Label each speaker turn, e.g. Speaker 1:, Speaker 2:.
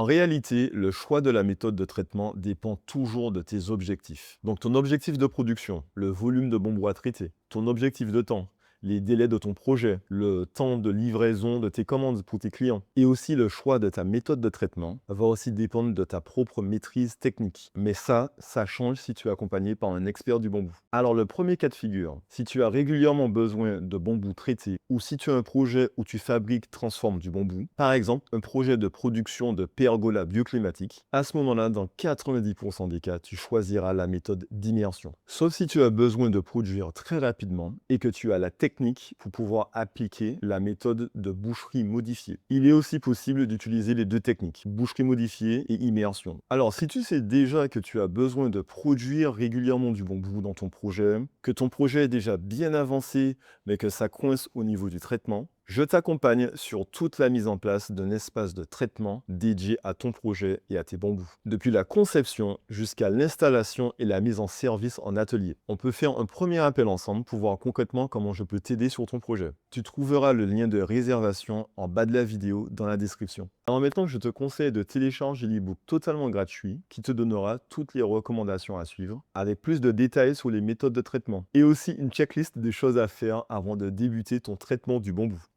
Speaker 1: En réalité, le choix de la méthode de traitement dépend toujours de tes objectifs. Donc ton objectif de production, le volume de bambou à traiter, ton objectif de temps, les délais de ton projet, le temps de livraison de tes commandes pour tes clients, et aussi le choix de ta méthode de traitement va aussi dépendre de ta propre maîtrise technique. Mais ça change si tu es accompagné par un expert du bambou. Alors le premier cas de figure, si tu as régulièrement besoin de bambou traité ou si tu as un projet où tu fabriques, transformes du bambou, par exemple un projet de production de pergola bioclimatique, à ce moment-là, dans 90% des cas, tu choisiras la méthode d'immersion. Sauf si tu as besoin de produire très rapidement et que tu as la technique pour pouvoir appliquer la méthode de boucherie modifiée. Il est aussi possible d'utiliser les deux techniques, boucherie modifiée et immersion. Alors, si tu sais déjà que tu as besoin de produire régulièrement du bambou dans ton projet, que ton projet est déjà bien avancé, mais que ça coince au niveau du traitement, je t'accompagne sur toute la mise en place d'un espace de traitement dédié à ton projet et à tes bambous. Depuis la conception jusqu'à l'installation et la mise en service en atelier. On peut faire un premier appel ensemble pour voir concrètement comment je peux t'aider sur ton projet. Tu trouveras le lien de réservation en bas de la vidéo dans la description. Alors maintenant, je te conseille de télécharger l'ebook totalement gratuit qui te donnera toutes les recommandations à suivre avec plus de détails sur les méthodes de traitement et aussi une checklist des choses à faire avant de débuter ton traitement du bambou.